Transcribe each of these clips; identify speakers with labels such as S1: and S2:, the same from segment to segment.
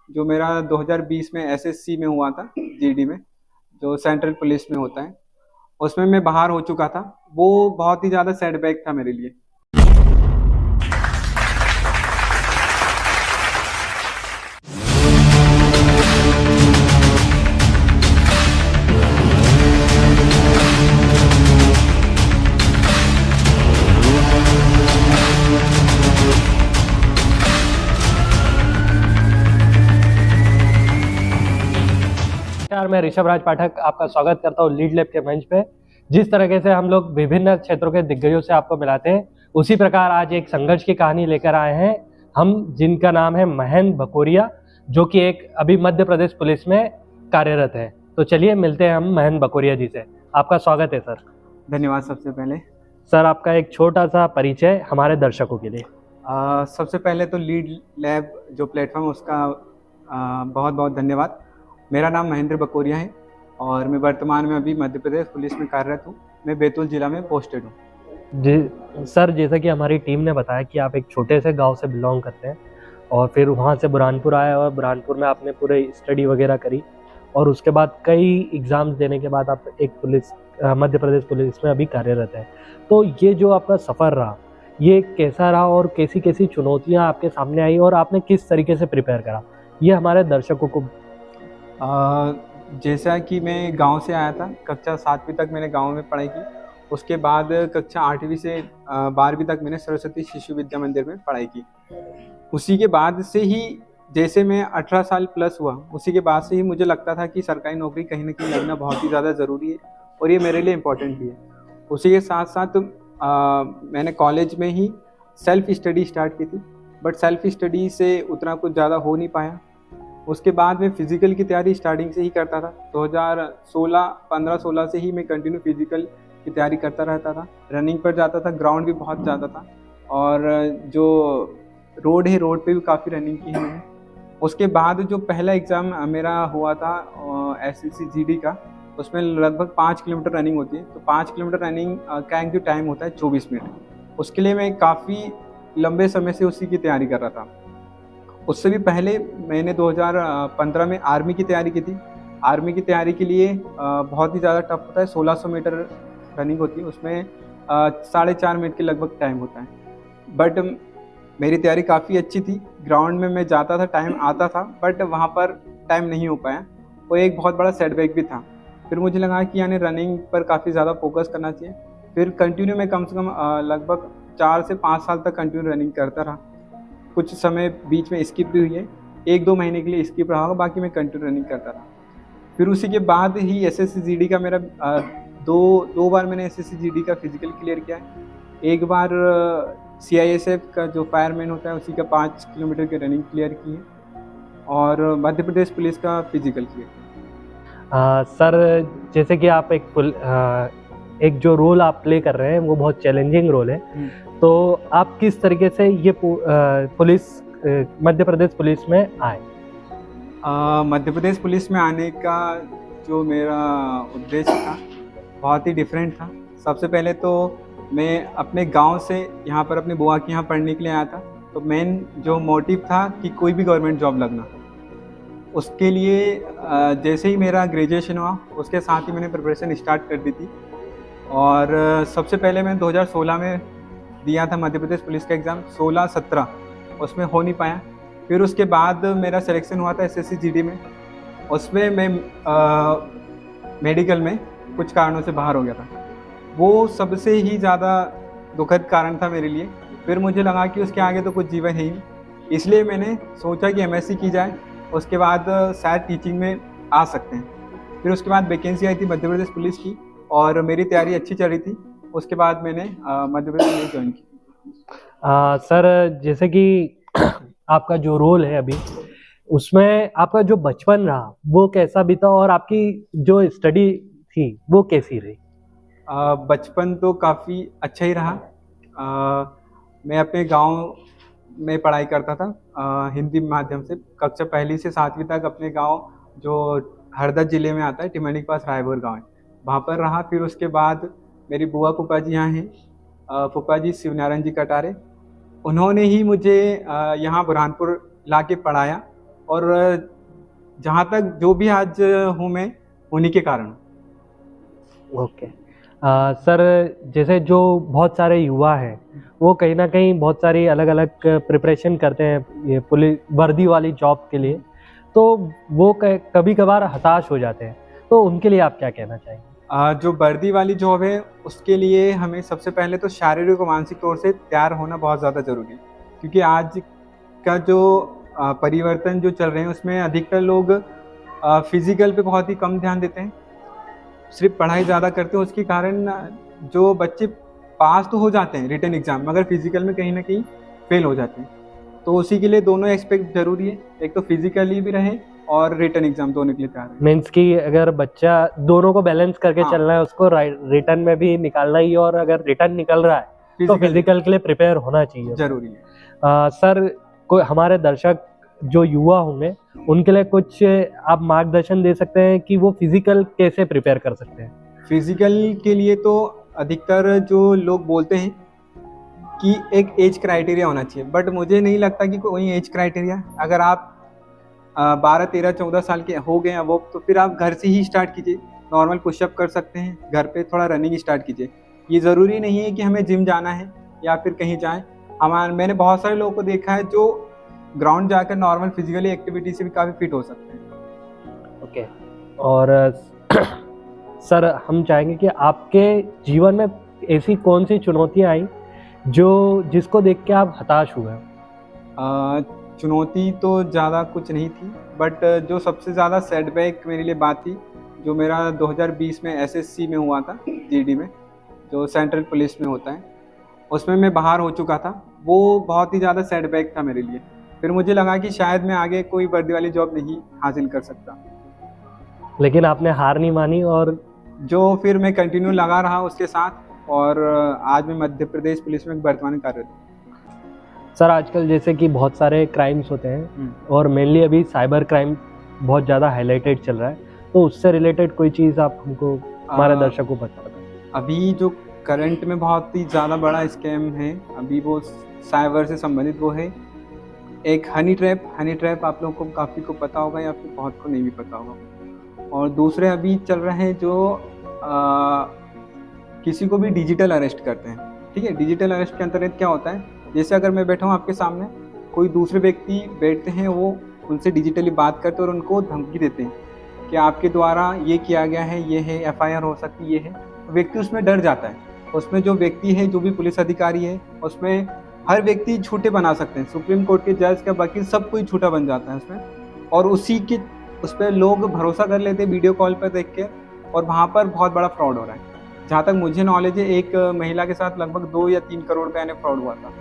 S1: जो मेरा 2020 में एसएससी में हुआ था, जीडी में, जो सेंट्रल पुलिस में होता है, उसमें मैं बाहर हो चुका था। वो बहुत ही ज़्यादा सेटबैक था मेरे लिए।
S2: नमस्कार, मैं ऋषभ राज पाठक आपका स्वागत करता हूँ लीड लैब के मंच पे। जिस तरीके से हम लोग विभिन्न क्षेत्रों के दिग्गजों से आपको मिलाते हैं, उसी प्रकार आज एक संघर्ष की कहानी लेकर आए हैं हम, जिनका नाम है महेंद्र भकोरिया, जो कि एक अभी मध्य प्रदेश पुलिस में कार्यरत है। तो चलिए मिलते हैं हम महेंद्र भकोरिया जी से। आपका स्वागत है सर।
S1: धन्यवाद। सबसे पहले
S2: सर, आपका एक छोटा सा परिचय हमारे दर्शकों के लिए।
S1: सबसे पहले तो लीड लैब जो प्लेटफॉर्म, उसका बहुत बहुत धन्यवाद। मेरा नाम महेंद्र भकोरिया है और मैं वर्तमान में अभी मध्य प्रदेश पुलिस में कार्यरत हूँ। मैं बैतूल जिला में पोस्टेड हूँ।
S2: जी सर, जैसा कि हमारी टीम ने बताया कि आप एक छोटे से गांव से बिलोंग करते हैं और फिर वहां से बुरहानपुर आए और बुरहानपुर में आपने पूरे स्टडी वगैरह करी और उसके बाद कई एग्ज़ाम्स देने के बाद आप एक मध्य प्रदेश पुलिस में अभी कार्यरत है। तो ये जो आपका सफ़र रहा, ये कैसा रहा और कैसी कैसी चुनौतियाँ आपके सामने आई और आपने किस तरीके से प्रिपेयर करा, ये हमारे दर्शकों को।
S1: जैसा कि मैं गांव से आया था, कक्षा 7वीं तक मैंने गांव में पढ़ाई की। उसके बाद कक्षा 8वीं से 12वीं तक मैंने सरस्वती शिशु विद्या मंदिर में पढ़ाई की। उसी के बाद से ही, जैसे मैं 18 साल प्लस हुआ, उसी के बाद से ही मुझे लगता था कि सरकारी नौकरी कहीं ना कहीं लगना बहुत ही ज़्यादा ज़रूरी है और ये मेरे लिए इम्पोर्टेंट भी है। उसी के साथ साथ मैंने कॉलेज में ही सेल्फ स्टडी स्टार्ट की थी, बट सेल्फ स्टडी से उतना कुछ ज़्यादा हो नहीं पाया। उसके बाद मैं फ़िज़िकल की तैयारी स्टार्टिंग से ही करता था। 15-16 से ही मैं कंटिन्यू फ़िज़िकल की तैयारी करता रहता था। रनिंग पर जाता था, ग्राउंड भी बहुत ज़्यादा था और जो रोड है, रोड पे भी काफ़ी रनिंग की है मैंने। उसके बाद जो पहला एग्ज़ाम मेरा हुआ था एसएससी जीडी का, उसमें लगभग 5 किलोमीटर रनिंग होती है। तो 5 किलोमीटर रनिंग का जो टाइम होता है 24 मिनट। उसके लिए मैं काफ़ी लंबे समय से उसी की तैयारी कर रहा था। उससे भी पहले मैंने 2015 में आर्मी की तैयारी की थी। आर्मी की तैयारी के लिए बहुत ही ज़्यादा टफ होता है। 1600 मीटर रनिंग होती है, उसमें 4.5 मिनट के लगभग टाइम होता है। बट मेरी तैयारी काफ़ी अच्छी थी। ग्राउंड में मैं जाता था, टाइम आता था, बट वहाँ पर टाइम नहीं हो पाया। वो एक बहुत बड़ा सेटबैक भी था। फिर मुझे लगा कि यानी रनिंग पर काफ़ी ज़्यादा फोकस करना चाहिए। फिर कंटिन्यू मैं कम से कम लगभग 4 से 5 साल तक कंटिन्यू रनिंग करता रहा। कुछ समय बीच में स्किप भी हुई है, 1-2 महीने के लिए स्किप रहा होगा, बाकी मैं कंटिन्यू रनिंग करता रहा। फिर उसी के बाद ही एसएससी जीडी का मेरा दो बार मैंने एसएससी जीडी का फिजिकल क्लियर किया है। एक बार सीआईएसएफ का जो फायरमैन होता है, उसी का 5 किलोमीटर की रनिंग क्लियर की है और मध्य प्रदेश पुलिस का फिजिकल क्लियर किया।
S2: सर, जैसे कि आप एक जो रोल आप प्ले कर रहे हैं वो बहुत चैलेंजिंग रोल है, तो आप किस तरीके से ये मध्य प्रदेश पुलिस में आए?
S1: मध्य प्रदेश पुलिस में आने का जो मेरा उद्देश्य था बहुत ही डिफरेंट था। सबसे पहले तो मैं अपने गांव से यहाँ पर अपनी बुआ के यहाँ पढ़ने के लिए आया था। तो मेन जो मोटिव था कि कोई भी गवर्नमेंट जॉब लगना। उसके लिए जैसे ही मेरा ग्रेजुएशन हुआ, उसके साथ ही मैंने प्रिपरेशन स्टार्ट कर दी थी। और सबसे पहले मैं 2016 में दिया था मध्य प्रदेश पुलिस का एग्ज़ाम, 16-17, उसमें हो नहीं पाया। फिर उसके बाद मेरा सिलेक्शन हुआ था एसएससी जीडी में। उसमें मैं मेडिकल में कुछ कारणों से बाहर हो गया था। वो सबसे ही ज़्यादा दुखद कारण था मेरे लिए। फिर मुझे लगा कि उसके आगे तो कुछ जीवन है ही नहीं, इसलिए मैंने सोचा कि एमएससी की जाए, उसके बाद शायद टीचिंग में आ सकते हैं। फिर उसके बाद वैकेंसी आई थी मध्य प्रदेश पुलिस की और मेरी तैयारी अच्छी चल रही थी। उसके बाद मैंने मध्य प्रदेश पुलिस ज्वाइन की।
S2: सर, जैसे कि आपका जो रोल है अभी, उसमें आपका जो बचपन रहा वो कैसा बीता और आपकी जो स्टडी थी वो कैसी रही?
S1: बचपन तो काफ़ी अच्छा ही रहा। मैं अपने गांव में पढ़ाई करता था हिंदी माध्यम से। कक्षा 1 से 7वीं तक अपने गांव, जो हरदा ज़िले में आता है, टिमनी के पास रायपुर गांव है, वहाँ पर रहा। फिर उसके बाद मेरी बुआ फूफा जी यहाँ हैं, फूफा जी शिवनारायण जी कटारे, उन्होंने ही मुझे यहाँ बुरहानपुर ला के पढ़ाया और जहाँ तक जो भी आज हूँ मैं, उन्हीं के कारण।
S2: ओके सर, जैसे जो बहुत सारे युवा हैं वो कहीं ना कहीं बहुत सारी अलग अलग प्रिपरेशन करते हैं ये पुलिस वर्दी वाली जॉब के लिए, तो वो कभी कभार हताश हो जाते हैं, तो उनके लिए आप क्या कहना चाहेंगे?
S1: जो वर्दी वाली जॉब है उसके लिए हमें सबसे पहले तो शारीरिक और मानसिक तौर से तैयार होना बहुत ज़्यादा ज़रूरी है, क्योंकि आज का जो परिवर्तन जो चल रहे हैं उसमें अधिकतर लोग फिजिकल पे बहुत ही कम ध्यान देते हैं, सिर्फ पढ़ाई ज़्यादा करते हैं। उसके कारण जो बच्चे पास तो हो जाते हैं रिटन एग्ज़ाम, मगर फिजिकल में कहीं ना कहीं फेल हो जाते हैं। तो उसी के लिए दोनों एस्पेक्ट ज़रूरी है, एक तो फिजिकली भी रहे और रिटन एग्ज़ाम दोनों के लिए तैयार है।
S2: मीन्स कि अगर बच्चा दोनों को बैलेंस करके
S1: हाँ।
S2: चलना है, उसको रिटर्न में भी निकालना ही, और अगर रिटर्न निकल रहा है तो फिजिकल के लिए प्रिपेयर होना चाहिए,
S1: जरूरी है।
S2: सर, कोई हमारे दर्शक जो युवा होंगे उनके लिए कुछ आप मार्गदर्शन दे सकते हैं कि वो फिजिकल कैसे प्रिपेयर कर सकते हैं?
S1: फिजिकल के लिए तो अधिकतर जो लोग बोलते हैं कि एक एज क्राइटेरिया होना चाहिए, बट मुझे नहीं लगता कि कोई एज क्राइटेरिया। अगर आप 12, 13, 14 साल के हो गए हैं वो, तो फिर आप घर से ही स्टार्ट कीजिए। नॉर्मल पुशअप कर सकते हैं, घर पे थोड़ा रनिंग स्टार्ट कीजिए। ये ज़रूरी नहीं है कि हमें जिम जाना है या फिर कहीं जाएं। मैंने बहुत सारे लोगों को देखा है जो ग्राउंड जाकर नॉर्मल फिजिकली एक्टिविटी से भी काफ़ी फिट हो सकते हैं।
S2: ओके। और सर, हम चाहेंगे कि आपके जीवन में ऐसी कौन सी चुनौतियाँ आई जिसको देख के आप हताश हुए?
S1: चुनौती तो ज़्यादा कुछ नहीं थी, बट जो सबसे ज़्यादा सेटबैक मेरे लिए बात थी, जो मेरा 2020 में एसएससी में हुआ था, जीडी में, जो सेंट्रल पुलिस में होता है, उसमें मैं बाहर हो चुका था। वो बहुत ही ज़्यादा सेटबैक था मेरे लिए। फिर मुझे लगा कि शायद मैं आगे कोई वर्दी वाली जॉब नहीं हासिल कर सकता,
S2: लेकिन आपने हार नहीं मानी और
S1: जो फिर मैं कंटिन्यू लगा रहा उसके साथ, और आज मैं मध्य प्रदेश पुलिस में वर्तमान कार्यरत हूँ।
S2: सर, आजकल जैसे कि बहुत सारे क्राइम्स होते हैं और मेनली अभी साइबर क्राइम बहुत ज़्यादा हाईलाइटेड चल रहा है, तो उससे रिलेटेड कोई चीज़ आप हमको, हमारे दर्शकों को बता दें।
S1: अभी जो करंट में बहुत ही ज़्यादा बड़ा स्कैम है, अभी वो साइबर से संबंधित वो है एक हनी ट्रैप। आप लोगों को काफ़ी को पता होगा या फिर बहुत को नहीं भी पता होगा। और दूसरे अभी चल रहे हैं जो किसी को भी डिजिटल अरेस्ट करते हैं। ठीक है, डिजिटल अरेस्ट के अंतर्गत क्या होता है, जैसे अगर मैं बैठा हूँ आपके सामने, कोई दूसरे व्यक्ति बैठते हैं, वो उनसे डिजिटली बात करते हैं और उनको धमकी देते हैं कि आपके द्वारा ये किया गया है, ये है, एफआईआर हो सकती, ये है। व्यक्ति उसमें डर जाता है। उसमें जो व्यक्ति है, जो भी पुलिस अधिकारी है, उसमें हर व्यक्ति झूठे बना सकते हैं। सुप्रीम कोर्ट के जज का वकील सब कोई झूठा बन जाता है उसमें, और उसी के उस पर लोग भरोसा कर लेते हैं वीडियो कॉल पर देख के, और वहाँ पर बहुत बड़ा फ्रॉड हो रहा है। जहाँ तक मुझे नॉलेज है, एक महिला के साथ लगभग 2 या 3 करोड़ का यानी फ्रॉड हुआ था।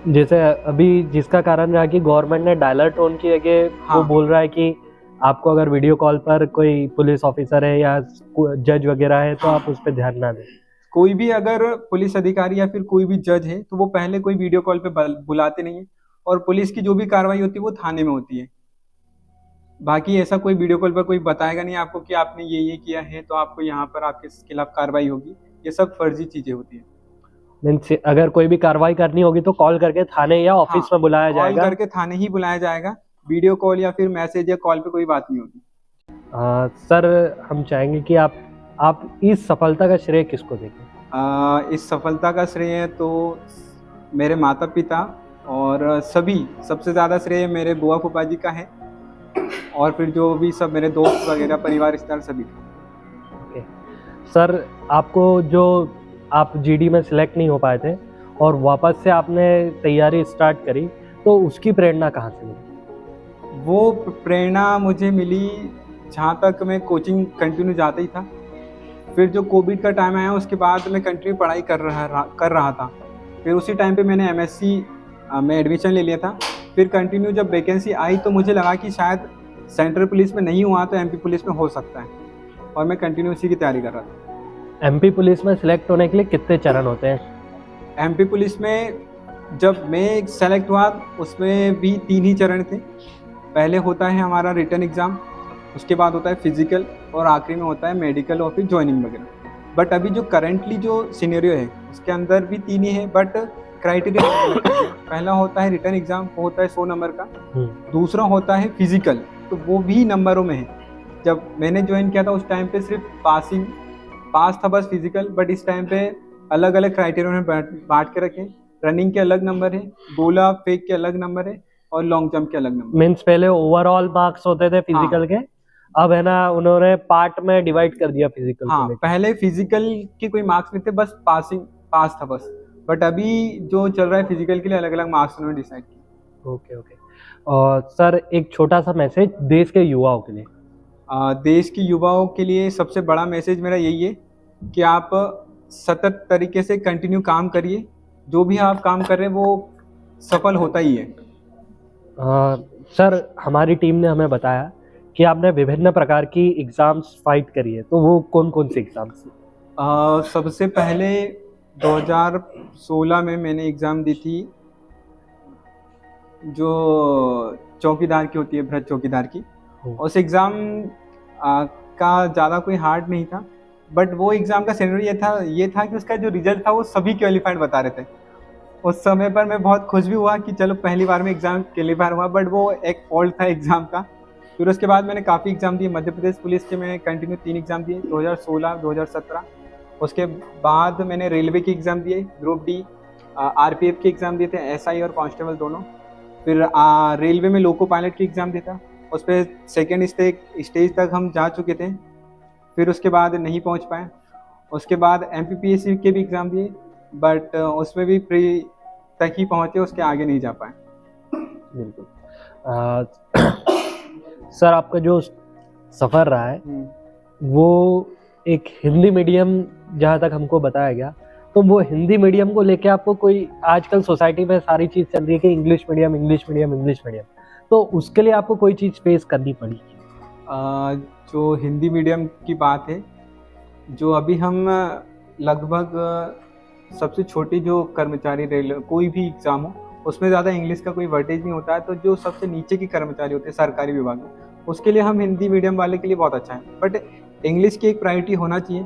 S2: जैसे अभी जिसका कारण रहा कि गवर्नमेंट ने डायलर टोन की जगह वो बोल रहा है कि आपको अगर वीडियो कॉल पर कोई पुलिस ऑफिसर है या जज वगैरह है तो आप उस पर ध्यान ना दें।
S1: कोई भी अगर पुलिस अधिकारी या फिर कोई भी जज है तो वो पहले कोई वीडियो कॉल पे बुलाते नहीं है, और पुलिस की जो भी कार्रवाई होती है वो थाने में होती है। बाकी ऐसा कोई वीडियो कॉल पर कोई बताएगा नहीं आपको कि आपने ये किया है तो आपको यहाँ पर आपके खिलाफ कार्रवाई होगी। ये सब फर्जी चीजें होती है।
S2: मीन्स अगर कोई भी कार्रवाई करनी होगी तो कॉल करके थाने या ऑफिस में बुलाया जाएगा।
S1: कॉल करके थाने ही बुलाया जाएगा, वीडियो कॉल या फिर मैसेज या कॉल पे कोई बात नहीं होगी।
S2: सर, हम चाहेंगे कि आप इस सफलता का श्रेय किसको देंगे?
S1: इस सफलता का श्रेय तो मेरे माता पिता और सबसे ज़्यादा श्रेय मेरे बुआ फूफा जी का है, और फिर जो भी सब मेरे दोस्त वगैरह, परिवार, रिश्तेदार सभी।
S2: ओके सर, आपको जो आप जीडी में सिलेक्ट नहीं हो पाए थे और वापस से आपने तैयारी स्टार्ट करी, तो उसकी प्रेरणा कहाँ से मिली?
S1: वो प्रेरणा मुझे मिली जहाँ तक मैं कोचिंग कंटिन्यू जाता ही था। फिर जो कोविड का टाइम आया उसके बाद मैं कंटिन्यू पढ़ाई कर रहा था। फिर उसी टाइम पे मैंने एमएससी में एडमिशन ले लिया था। फिर कंटिन्यू जब वैकेंसी आई तो मुझे लगा कि शायद सेंट्रल पुलिस में नहीं हुआ तो एमपी पुलिस में हो सकता है, और मैं कंटिन्यू उसी की तैयारी कर रहा था।
S2: एमपी पुलिस में सिलेक्ट होने के लिए कितने चरण होते हैं?
S1: एमपी पुलिस में जब मैं सेलेक्ट हुआ उसमें भी 3 ही चरण थे। पहले होता है हमारा रिटन एग्ज़ाम, उसके बाद होता है फिजिकल, और आखिरी में होता है मेडिकल और फिर ज्वाइनिंग वगैरह। बट अभी जो करंटली जो सिनेरियो है उसके अंदर भी 3 ही है, बट क्राइटेरिया अलग अलग है। पहला होता है रिटन एग्जाम, वो होता है 100 नंबर का। दूसरा होता है फिजिकल, तो वो भी नंबरों में है। जब मैंने ज्वाइन किया था उस टाइम पे सिर्फ पास था बस फिजिकल, बट इस टाइम पे अलग अलग क्राइटेरिया में बांट के रखे। रनिंग के अलग नंबर है, गोला फेंक के अलग नंबर है, और लॉन्ग जंप के अलग नंबर।
S2: मीन्स पहले ओवरऑल मार्क्स होते थे फिजिकल के, अब है ना उन्होंने पार्ट में डिवाइड कर दिया फिजिकल।
S1: हाँ, पहले फिजिकल के कोई मार्क्स नहीं थे, बस पास था बस। बट अभी जो चल रहा है फिजिकल के लिए अलग अलग मार्क्स उन्होंने डिसाइड किया।
S2: Okay okay. और सर एक छोटा सा मैसेज देश के युवाओं के लिए।
S1: देश के युवाओं के लिए सबसे बड़ा मैसेज मेरा यही है कि आप सतत तरीके से कंटिन्यू काम करिए। जो भी आप काम कर रहे हैं वो सफल होता ही है।
S2: सर हमारी टीम ने हमें बताया कि आपने विभिन्न प्रकार की एग्जाम्स फाइट करी है, तो वो कौन कौन सी एग्जाम्स?
S1: सबसे पहले 2016 में मैंने एग्ज़ाम दी थी, जो चौकीदार की होती है, भ्रष्ट चौकीदार की। उस एग्ज़ाम का ज़्यादा कोई हार्ड नहीं था, बट वो एग्ज़ाम का सिनेरियो ये था कि उसका जो रिजल्ट था वो सभी क्वालिफाइड बता रहे थे। उस समय पर मैं बहुत खुश भी हुआ कि चलो पहली बार में एग्ज़ाम क्वालिफाई हुआ, बट वो एक फॉल्ट था एग्ज़ाम का। फिर उसके बाद मैंने काफ़ी एग्ज़ाम दिए। मध्य प्रदेश पुलिस के मैंने कंटिन्यू 3 एग्ज़ाम दिए, 2016, 2017। उसके बाद मैंने रेलवे की एग्ज़ाम दिए, ग्रुप डी, आरपीएफ के एग्ज़ाम दिए थे, एसआई और कांस्टेबल दोनों। फिर रेलवे में लोको पायलट की एग्ज़ाम दिया था, उस पर सेकेंड स्टेज तक हम जा चुके थे। फिर उसके बाद नहीं पहुंच पाए। उसके बाद एमपीपीएससी के भी एग्ज़ाम दिए, बट उसमें भी प्री तक ही पहुंचे, उसके आगे नहीं जा पाए।
S2: बिल्कुल। सर आपका जो सफ़र रहा है वो एक हिंदी मीडियम, जहाँ तक हमको बताया गया, तो वो हिंदी मीडियम को लेके आपको कोई, आजकल सोसाइटी में सारी चीज़ चल रही है कि English medium English medium English medium, तो उसके लिए आपको कोई चीज़ फेस करनी पड़ी?
S1: जो हिंदी मीडियम की बात है, जो अभी हम लगभग सबसे छोटी जो कर्मचारी रेल कोई भी एग्ज़ाम हो उसमें ज़्यादा इंग्लिश का कोई वर्टेज नहीं होता है, तो जो सबसे नीचे की कर्मचारी होते हैं सरकारी विभाग में, उसके लिए हम हिंदी मीडियम वाले के लिए बहुत अच्छा है। बट इंग्लिश की एक प्रायोरिटी होना चाहिए,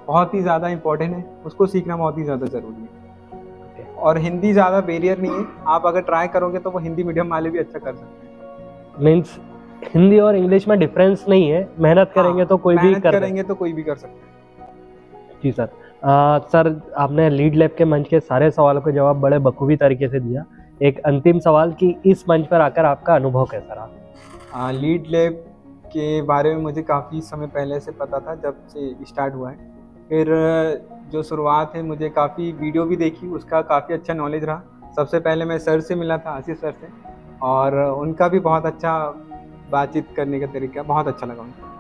S1: बहुत ही ज़्यादा इंपॉर्टेंट है, उसको सीखना बहुत ही ज़्यादा ज़रूरी है। और हिंदी ज़्यादा बैरियर नहीं है, आप अगर ट्राई करोगे तो वो हिंदी मीडियम वाले भी अच्छा कर सकते हैं।
S2: मीन्स हिंदी और इंग्लिश में डिफरेंस नहीं है, मेहनत करेंगे तो कोई भी
S1: कर सकते हैं।
S2: जी सर। सर आपने लीड लैब के मंच के सारे सवालों के जवाब बड़े बखूबी तरीके से दिया। एक अंतिम सवाल कि इस मंच पर आकर आपका अनुभव कैसा रहा?
S1: लीड लैब के बारे में मुझे काफ़ी समय पहले से पता था, जब से स्टार्ट हुआ है। फिर जो शुरुआत है, मुझे काफ़ी वीडियो भी देखी, उसका काफ़ी अच्छा नॉलेज रहा। सबसे पहले मैं सर से मिला था, आशीष सर से, और उनका भी बहुत अच्छा बातचीत करने का तरीका बहुत अच्छा लगा मुझे।